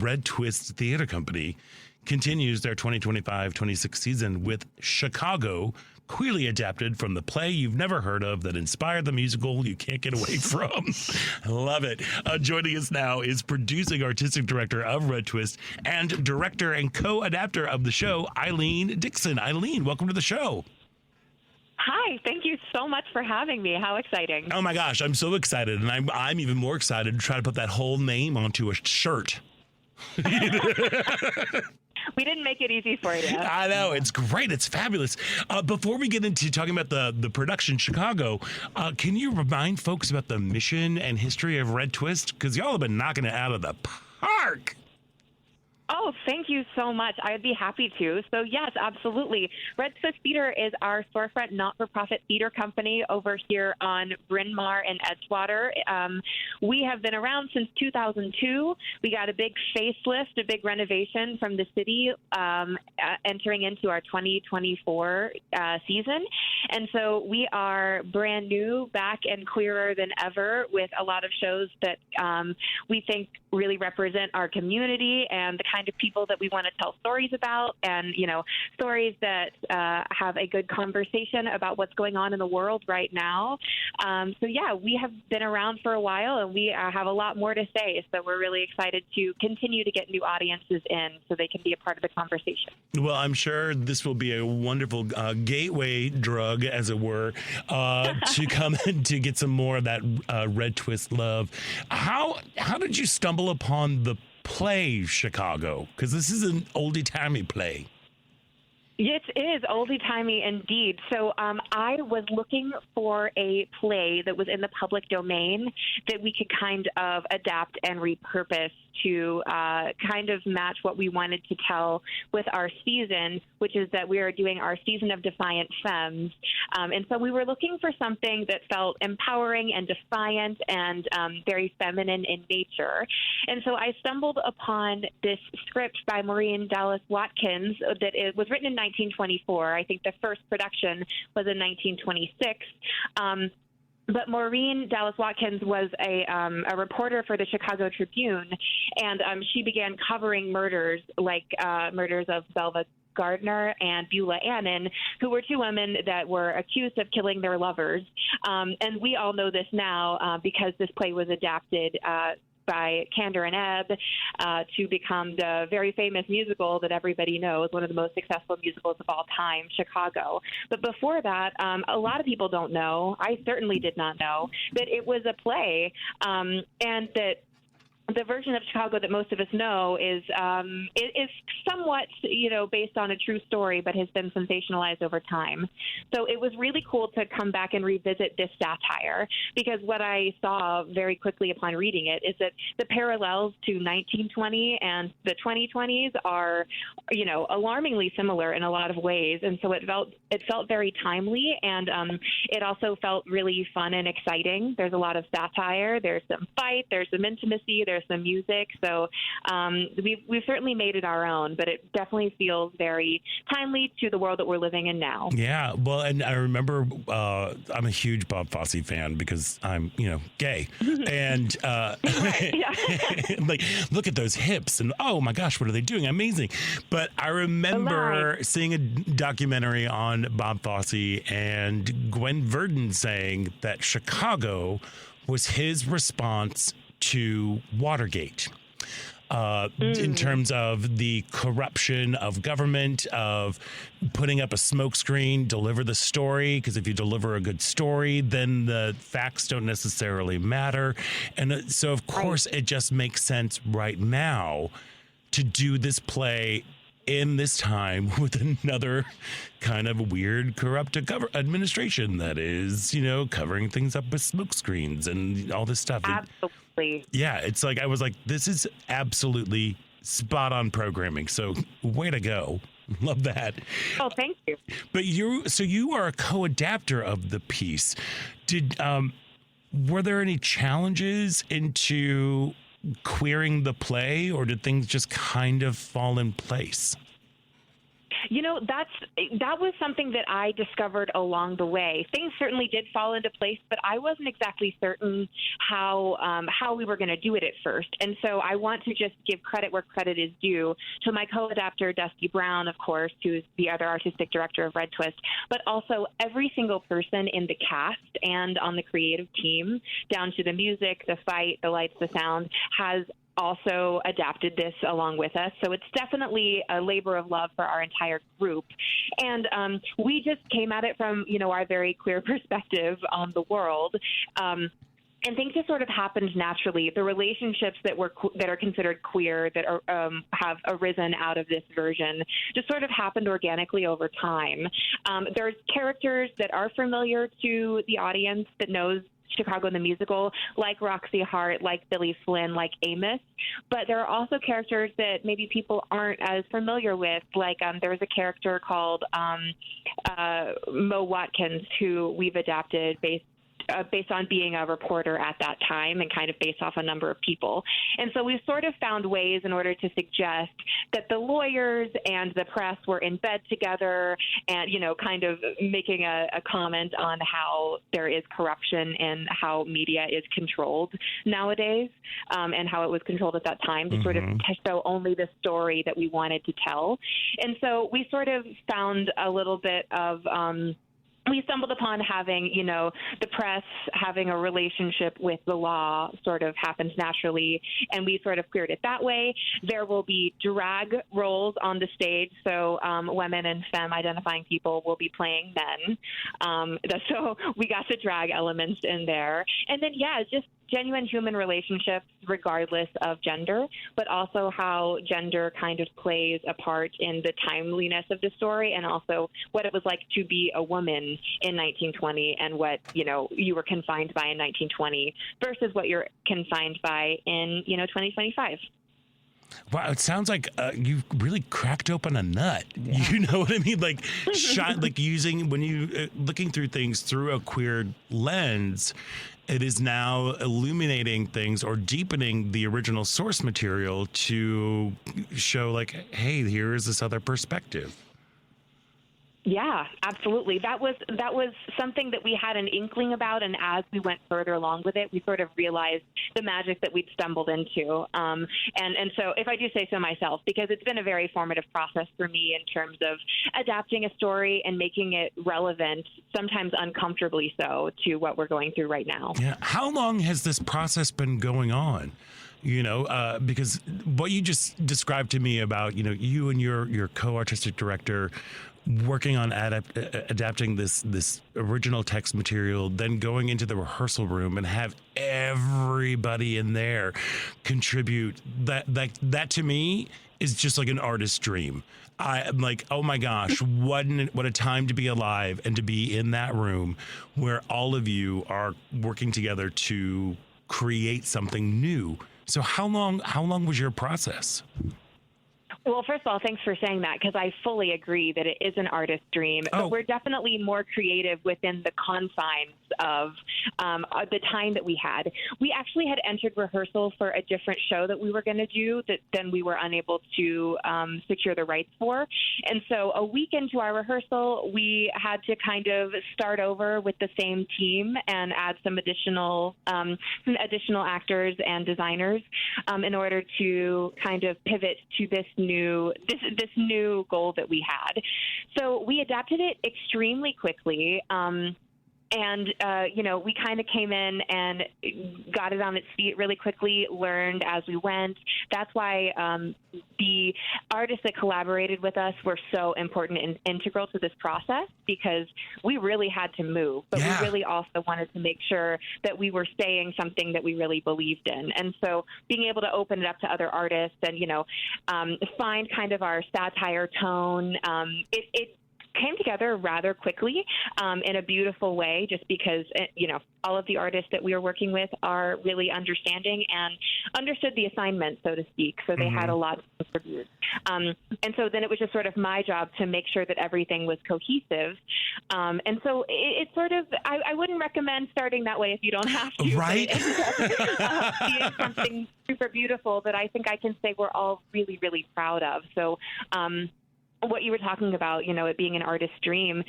Redtrist Theater Company continues their 2025-26 season with Chicago, queerly adapted from the play you've never heard of that inspired the musical you can't get away from. I love it. Joining us now is producing artistic director of Redtrist and director and co-adapter of the show, Eileen Dixon. Eileen, welcome to the show. Hi, thank you so much for having me. How exciting. Oh my gosh, I'm so excited, and I'm even more excited to try to put that whole name onto a shirt. We didn't make it easy for you. I know. It's great. It's fabulous. Before we get into talking about the production, Chicago, can you remind folks about the mission and history of Redtrist? Because y'all have been knocking it out of the park. Oh, thank you so much. I'd be happy to. So, yes, absolutely. Redtrist Theater is our storefront not-for-profit theater company over here on Bryn Mawr and Edgewater. We have been around since 2002. We got a big facelift, a big renovation from the city entering into our 2024 season. And so we are brand new, back and queerer than ever with a lot of shows that we think really represent our community and the kind of people that we want to tell stories about, and, you know, stories that have a good conversation about what's going on in the world right now. So, yeah, we have been around for a while, and we have a lot more to say. So we're really excited to continue to get new audiences in so they can be a part of the conversation. Well, I'm sure this will be a wonderful gateway drug, as it were, to come and to get some more of that Redtrist love. How did you stumble upon the play Chicago? Because this is an oldie-timey play. It is oldie-timey indeed. So I was looking for a play that was in the public domain that we could kind of adapt and repurpose to kind of match what we wanted to tell with our season, which is that we are doing our season of Defiant Femmes. And so we were looking for something that felt empowering and defiant and very feminine in nature. And so I stumbled upon this script by Maureen Dallas Watkins that it was written in 1924. I think the first production was in 1926. But Maureen Dallas Watkins was a reporter for the Chicago Tribune, and she began covering murders like murders of Belva Gardner and Beulah Annan, who were two women that were accused of killing their lovers. And we all know this now because this play was adapted by Kander and Ebb to become the very famous musical that everybody knows, one of the most successful musicals of all time, Chicago. But before that, a lot of people don't know, I certainly did not know, that it was a play and that the version of Chicago that most of us know is somewhat, based on a true story, but has been sensationalized over time. So it was really cool to come back and revisit this satire, because what I saw very quickly upon reading it is that the parallels to 1920 and the 2020s are, alarmingly similar in a lot of ways. And so it felt very timely, and it also felt really fun and exciting. There's a lot of satire. There's some fight. There's some intimacy. There's some music. So we've certainly made it our own, but it definitely feels very timely to the world that we're living in now. Yeah, well, and I remember I'm a huge Bob Fosse fan because I'm, gay. And like, look at those hips and, oh my gosh, what are they doing? Amazing. But I remember seeing a documentary on Bob Fosse and Gwen Verdon saying that Chicago was his response to Watergate. In terms of the corruption of government, of putting up a smokescreen, deliver the story, because if you deliver a good story, then the facts don't necessarily matter. And so, of course, it just makes sense right now to do this play in this time with another kind of weird, corrupt administration that is, covering things up with smokescreens and all this stuff. Absolutely. Yeah, it's like, I was like, this is absolutely spot on programming. So way to go. Love that. Oh, thank you. But you are a co-adapter of the piece. Were there any challenges into queering the play, or did things just kind of fall in place? That was something that I discovered along the way. Things certainly did fall into place, but I wasn't exactly certain how we were going to do it at first. And so I want to just give credit where credit is due to my co-adapter, Dusty Brown, of course, who's the other artistic director of Redtrist, but also every single person in the cast and on the creative team, down to the music, the fight, the lights, the sound, has also adapted this along with us. So it's definitely a labor of love for our entire group. And we just came at it from, our very queer perspective on the world. And things just sort of happened naturally. The relationships that are considered queer that have arisen out of this version just sort of happened organically over time. There's characters that are familiar to the audience that knows Chicago the Musical, like Roxy Hart, like Billy Flynn, like Amos. But there are also characters that maybe people aren't as familiar with. Like there's a character called Mo Watkins, who we've adapted based on being a reporter at that time and kind of based off a number of people. And so we've sort of found ways in order to suggest that the lawyers and the press were in bed together and, kind of making a comment on how there is corruption and how media is controlled nowadays, and how it was controlled at that time to sort of show only the story that we wanted to tell. And so we sort of found a little bit of we stumbled upon having, the press having a relationship with the law sort of happens naturally, and we sort of queered it that way. There will be drag roles on the stage, so women and femme-identifying people will be playing men. So we got the drag elements in there. And then, just genuine human relationships regardless of gender, but also how gender kind of plays a part in the timeliness of the story, and also what it was like to be a woman in 1920 and what, you were confined by in 1920 versus what you're confined by in, 2025. Wow, it sounds like you really cracked open a nut. Yeah. You know what I mean? Like, using when you looking through things through a queer lens, it is now illuminating things or deepening the original source material to show, like, hey, here is this other perspective. Yeah, absolutely. That was something that we had an inkling about, and as we went further along with it, we sort of realized the magic that we'd stumbled into. And so, if I do say so myself, because it's been a very formative process for me in terms of adapting a story and making it relevant, sometimes uncomfortably so, to what we're going through right now. Yeah. How long has this process been going on? Because what you just described to me about, you and your co-artistic director working on adapting this original text material, then going into the rehearsal room and have everybody in there contribute. That to me is just like an artist's dream. I'm like, oh my gosh, what a time to be alive and to be in that room where all of you are working together to create something new. So how long was your process? Well, first of all, thanks for saying that, because I fully agree that it is an artist's dream. But we're definitely more creative within the confines of the time that we had. We actually had entered rehearsal for a different show that we were going to do that then we were unable to secure the rights for. And so a week into our rehearsal, we had to kind of start over with the same team and add some additional actors and designers in order to kind of pivot to this new goal that we had. So we adapted it extremely quickly. We kind of came in and got it on its feet really quickly, learned as we went. That's why the artists that collaborated with us were so important and integral to this process, because we really had to move, but we really also wanted to make sure that we were saying something that we really believed in. And so being able to open it up to other artists and, find kind of our satire tone, it came together rather quickly in a beautiful way, just because, all of the artists that we were working with are really understanding and understood the assignment, so to speak. So they had a lot to contribute. And so then it was just sort of my job to make sure that everything was cohesive. And so it's sort of, I wouldn't recommend starting that way if you don't have to. Right. Being something super beautiful that I think I can say we're all really, really proud of. So, what you were talking about, it being an artist's dream,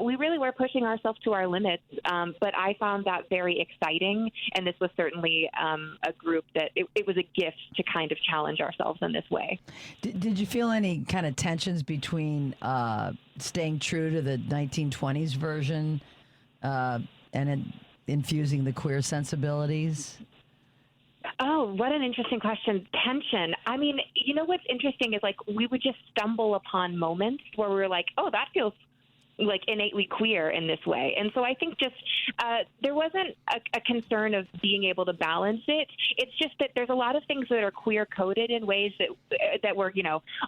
we really were pushing ourselves to our limits. But I found that very exciting. And this was certainly a group that it was a gift to kind of challenge ourselves in this way. Did you feel any kind of tensions between staying true to the 1920s version and infusing the queer sensibilities? Oh, what an interesting question. Tension. I mean, what's interesting is like we would just stumble upon moments where we were like, oh, that feels like innately queer in this way. And so I think just there wasn't a concern of being able to balance it. It's just that there's a lot of things that are queer coded in ways that were,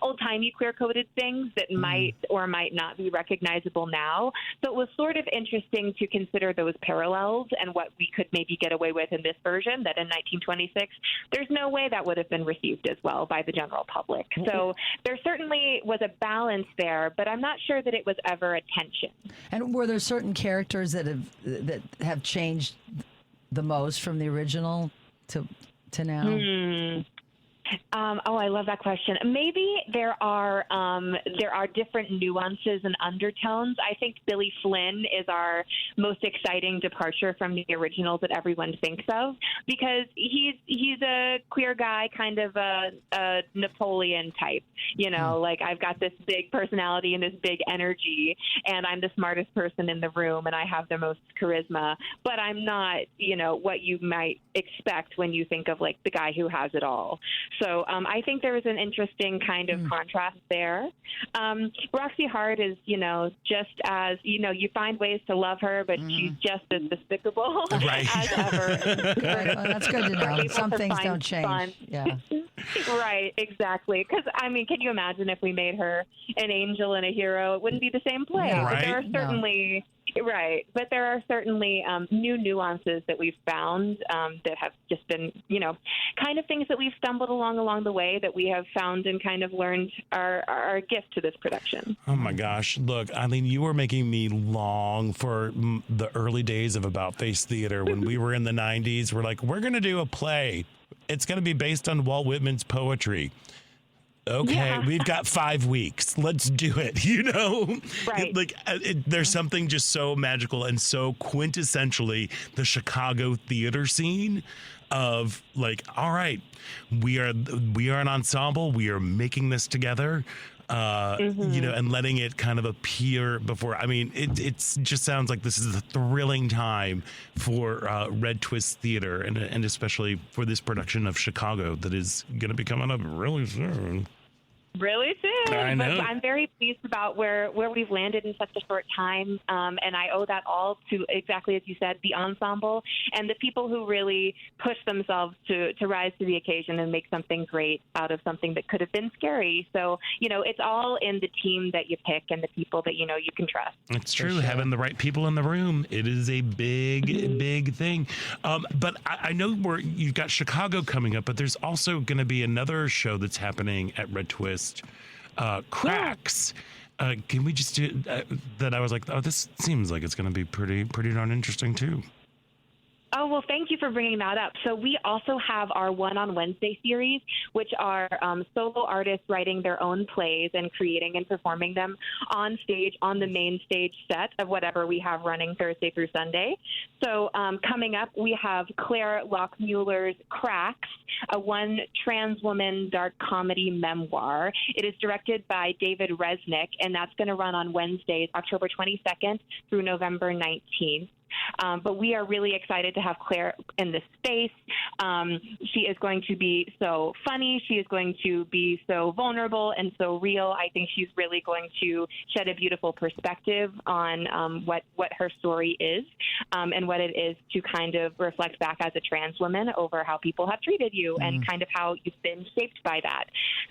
old timey queer coded things that might or might not be recognizable now. So it was sort of interesting to consider those parallels and what we could maybe get away with in this version that in 1926, there's no way that would have been received as well by the general public. So there certainly was a balance there, but I'm not sure that it was ever a tension. And were there certain characters that have changed the most from the original to now? I love that question. Maybe there are different nuances and undertones. I think Billy Flynn is our most exciting departure from the originals that everyone thinks of because he's a queer guy, kind of a Napoleon type. Like I've got this big personality and this big energy, and I'm the smartest person in the room, and I have the most charisma. But I'm not, what you might expect when you think of like the guy who has it all. So I think there was an interesting kind of contrast there. Roxy Hart is, just as, you find ways to love her, but she's just as despicable as ever. Well, that's good to know. Some things don't change. Fun. Yeah. Right, exactly. Because, can you imagine if we made her an angel and a hero? It wouldn't be the same play. Yeah, but right? there are certainly... Right. But there are certainly new nuances that we've found that have just been, kind of things that we've stumbled along the way that we have found and kind of learned are a gift to this production. Oh, my gosh. Look, Eileen, you were making me long for the early days of About Face Theater when we were in the 90s. We're like, we're going to do a play. It's going to be based on Walt Whitman's poetry. Okay, we've got 5 weeks. Let's do it. Right. There's something just so magical and so quintessentially the Chicago theater scene of like, all right, we are an ensemble. We are making this together. And letting it kind of appear before. It just sounds like this is a thrilling time for Red Twist Theater and especially for this production of Chicago that is going to be coming up really soon. Really soon. I know. But I'm very pleased about where we've landed in such a short time. And I owe that all to, exactly as you said, the ensemble and the people who really push themselves to rise to the occasion and make something great out of something that could have been scary. So, it's all in the team that you pick and the people that, you can trust. It's true. Sure. Having the right people in the room. It is a big thing. But I know you've got Chicago coming up, but there's also going to be another show that's happening at Red Twist. Cracks. Can we just do that? I was like, oh, this seems like it's going to be pretty darn interesting too. Oh, well, thank you for bringing that up. So we also have our One on Wednesday series, which are solo artists writing their own plays and creating and performing them on stage, on the main stage set of whatever we have running Thursday through Sunday. So coming up, we have Claire Lockmueller's Cracks, a one trans woman dark comedy memoir. It is directed by David Resnick, and that's going to run on Wednesdays, October 22nd through November 19th. But we are really excited to have Claire in this space. She is going to be so funny. She is going to be so vulnerable and so real. I think she's really going to shed a beautiful perspective on what her story is and what it is to kind of reflect back as a trans woman over how people have treated you and kind of how you've been shaped by that.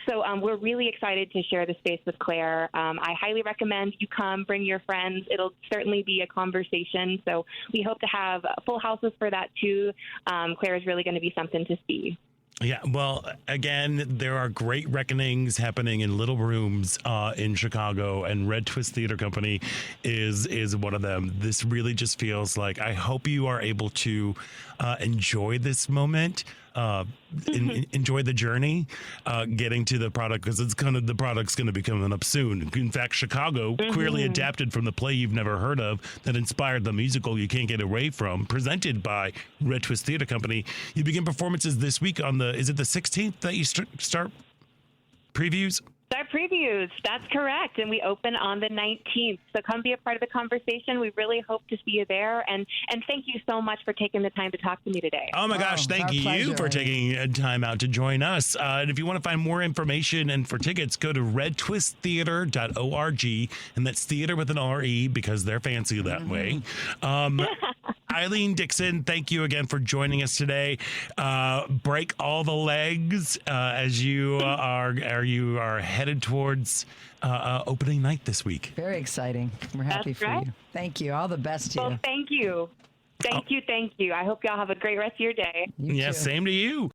So we're really excited to share the space with Claire. I highly recommend you come, bring your friends. It'll certainly be a conversation. So we hope to have full houses for that too. Claire is really going to be something to see. Yeah, well, again, there are great reckonings happening in little rooms in Chicago, and Red Twist Theater Company is one of them. This really just feels like I hope you are able to enjoy this moment. enjoy the journey, getting to the product, because the product's going to be coming up soon. In fact, Chicago, queerly adapted from the play you've never heard of that inspired the musical You Can't Get Away From, presented by Redtrist Theater Company. You begin performances this week on is it the 16th that you start previews? Our previews, that's correct. And we open on the 19th. So come be a part of the conversation. We really hope to see you there. And thank you so much for taking the time to talk to me today. Oh, my gosh. Thank you for taking time out to join us. And if you want to find more information and for tickets, go to redtwisttheater.org. And that's theater with an R-E because they're fancy that way. Eileen, Dixon, thank you again for joining us today. Break all the legs as you are headed towards opening night this week. Very exciting. We're happy for you. Thank you. All the best to you. Well, thank you. Thank you. I hope y'all have a great rest of your day. You too. Same to you.